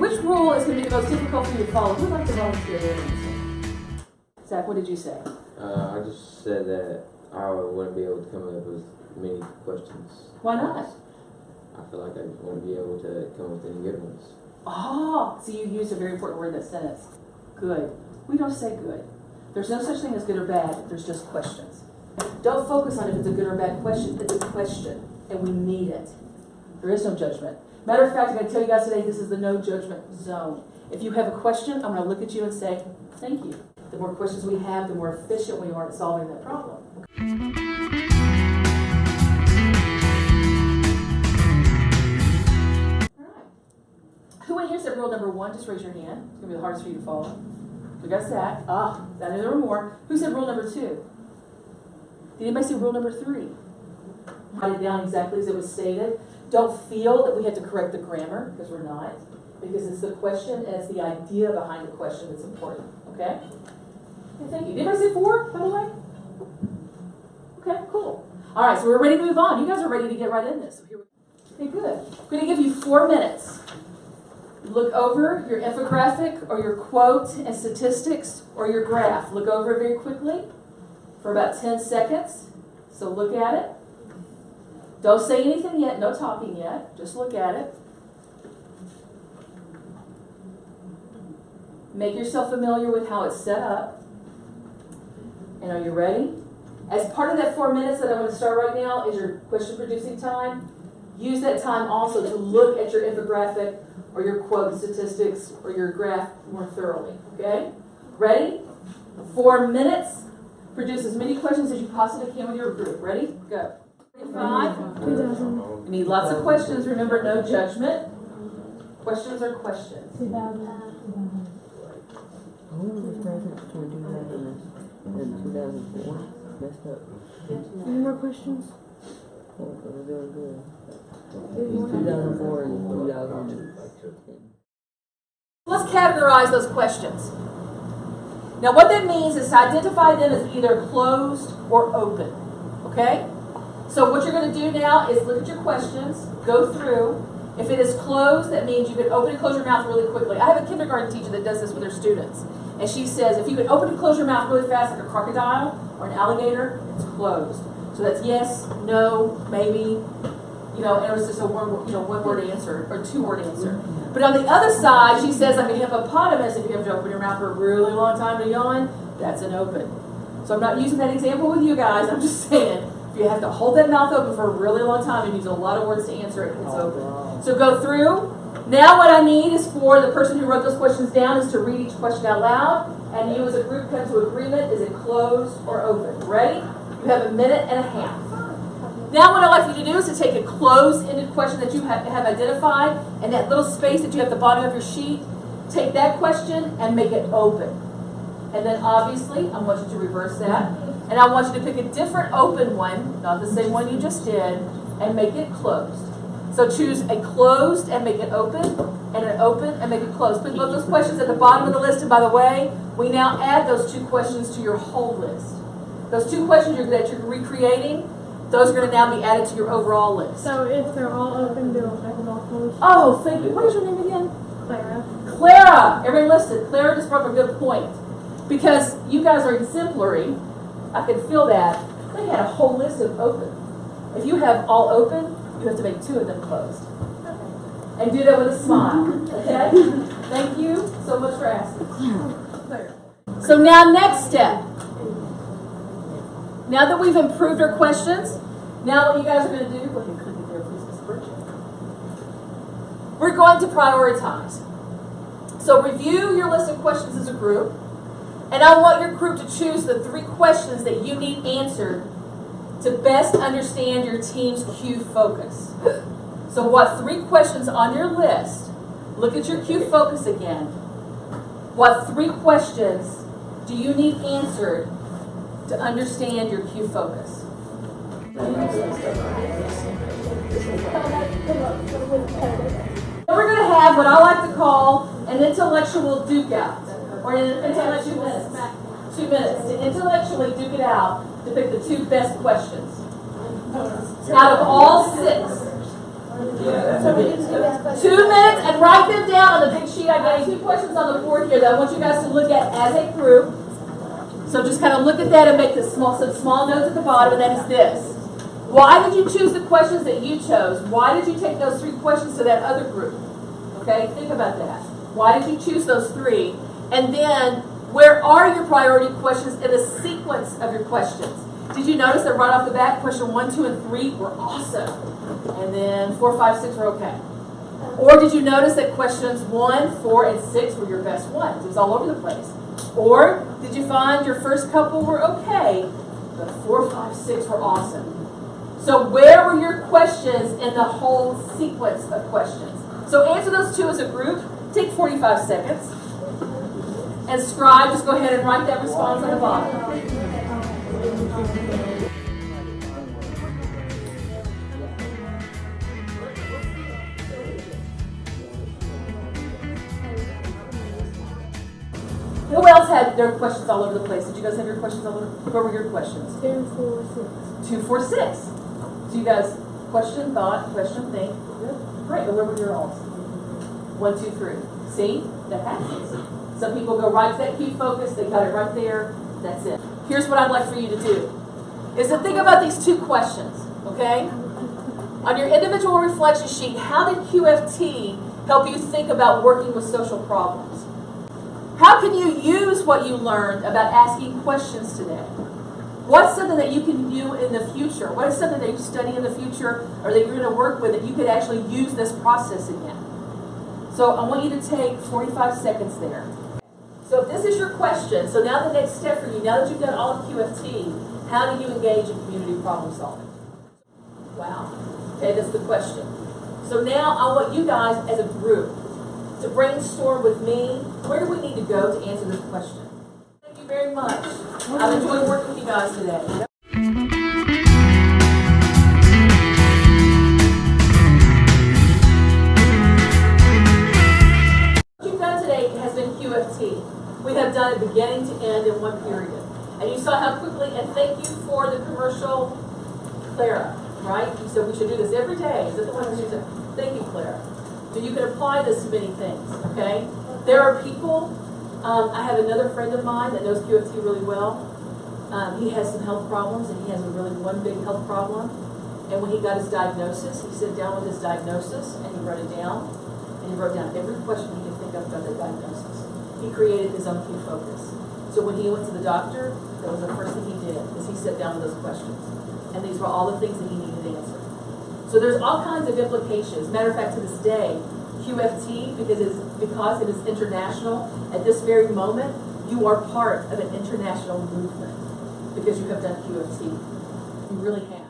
which rule is going to be the most difficult for you to follow? Who'd like to volunteer there? Zach, what did you say? I just said that I wouldn't be able to come up with many questions. Why not? I feel like I wouldn't be able to come up with any good ones. Oh, so you used a very important word in that sentence. Good. We don't say good. There's no such thing as good or bad. There's just questions. Don't focus on if it's a good or bad question. It's a question, and we need it. There is no judgment. Matter of fact, I'm going to tell you guys today, this is the no judgment zone. If you have a question, I'm going to look at you and say, thank you. The more questions we have, the more efficient we are at solving that problem. All right. Who in here said rule number 1? Just raise your hand. It's going to be the hardest for you to follow. We got Zach. I knew there were more. Who said rule number 2? Did anybody say rule number 3? Write it down exactly as it was stated. Don't feel that we have to correct the grammar, because we're not. Because it's the question and it's the idea behind the question that's important. Okay? Okay, thank you. Did anybody say 4, by the way? Okay, cool. All right, so we're ready to move on. You guys are ready to get right in this. So here we go. Okay, good. I'm going to give you 4 minutes. Look over your infographic or your quote and statistics or your graph. Look over it very quickly for about 10 seconds. So look at it. Don't say anything yet. No talking yet. Just look at it. Make yourself familiar with how it's set up. And are you ready? As part of that 4 minutes that I'm going to start right now is your question producing time. Use that time also to look at your infographic or your quote statistics or your graph more thoroughly. Okay? Ready? 4 minutes. Produce as many questions as you possibly can with your group. Ready? Go. 5. 2000. You need lots of questions. Remember, no judgment. Questions are questions. 2000. I wonder if presidents can do that in 2004. Messed up. Any more questions? Oh, we're doing good. It's 2004 and 2010. Let's categorize those questions. Now, what that means is to identify them as either closed or open. Okay? So what you're going to do now is look at your questions, go through. If it is closed, that means you can open and close your mouth really quickly. I have a kindergarten teacher that does this with her students. And she says, if you can open and close your mouth really fast like a crocodile or an alligator, it's closed. So that's yes, no, maybe, and it's just a one-word answer or 2-word answer. But on the other side, she says, like a hippopotamus, if you have to open your mouth for a really long time to yawn, that's an open. So I'm not using that example with you guys. I'm just saying, if you have to hold that mouth open for a really long time and use a lot of words to answer it, it's open. So go through. Now what I need is for the person who wrote those questions down is to read each question out loud, and you as a group come to agreement, is it closed or open? Ready? You have a minute and a half. Now what I'd like you to do is to take a closed-ended question that you have identified, and that little space that you have at the bottom of your sheet, take that question and make it open. And then obviously, I want you to reverse that, and I want you to pick a different open one, not the same one you just did, and make it closed. So choose a closed and make it open, and an open and make it closed. Put both those questions at the bottom of the list, and by the way, we now add those 2 questions to your whole list. Those 2 questions that you're recreating, those are going to now be added to your overall list. So if they're all open, they'll make them all closed? Oh, thank you. What is your name again? Clara. Clara. Everybody listed. Clara just brought up a good point. Because you guys are exemplary, I can feel that. They had a whole list of open. If you have all open, you have to make 2 of them closed. And do that with a smile. Okay? Thank you so much for asking. Clara. So now next step. Now that we've improved our questions, now what you guys are going to do, go ahead and click it there, please, Ms. Bridget. We're going to prioritize. So review your list of questions as a group, and I want your group to choose the 3 questions that you need answered to best understand your team's Q focus. So what 3 questions on your list, look at your Q focus again. What 3 questions do you need answered to understand your Q focus? We're going to have what I like to call an intellectual duke out, or an intellectual 2 minutes to intellectually duke it out to pick the 2 best questions out of all 6. 2 minutes, and write them down on the big sheet see I gave 2 questions on the board here that I want you guys to look at as a group. So just kind of look at that and make some small notes at the bottom, and that is this. Why did you choose the questions that you chose? Why did you take those 3 questions to that other group? Okay, think about that. Why did you choose those 3? And then, where are your priority questions in the sequence of your questions? Did you notice that right off the bat, question 1, 2, and 3 were awesome? And then 4, 5, 6 were okay. Or did you notice that questions 1, 4, and 6 were your best ones? It was all over the place. Or did you find your first couple were okay, but 4, 5, 6 were awesome? So where were your questions in the whole sequence of questions? So answer those 2 as a group. Take 45 seconds. And scribe, just go ahead and write that response on the bottom. Who else had their questions all over the place? Did you guys have your questions all over? What were your questions? 2, 4, 6. 2, 4, 6. So you guys question, thought, question, think. Good. Great. And where were your alls? 1, 2, 3. See? That happens. Some people go right to that key focus. They got it right there. That's it. Here's what I'd like for you to do. Is to think about these 2 questions. Okay? On your individual reflection sheet, how did QFT help you think about working with social problems? How can you use what you learned about asking questions today? What's something that you can do in the future? What is something that you study in the future or that you're going to work with that you could actually use this process again? So I want you to take 45 seconds there. So if this is your question, so now the next step for you, now that you've done all of QFT, how do you engage in community problem solving? Wow. Okay, that's the question. So now I want you guys as a group to brainstorm with me, where do we need to go to answer this question? Thank you very much. I've enjoyed working with you guys today. What you've done today has been QFT. We have done it beginning to end in one period. And you saw how quickly, and thank you for the commercial, Clara, right? You said we should do this every day. Is that the one that you said? Thank you, Clara. So you can apply this to many things, okay? There are people, I have another friend of mine that knows QFT really well. He has some health problems, and he has one big health problem. And when he got his diagnosis, he sat down with his diagnosis, and he wrote it down. And he wrote down every question he could think of about that diagnosis. He created his own key focus. So when he went to the doctor, that was the first thing he did, is he sat down with those questions. And these were all the things that he needed answered. So there's all kinds of implications. Matter of fact, to this day, QFT, because it is international, at this very moment, you are part of an international movement because you have done QFT. You really have.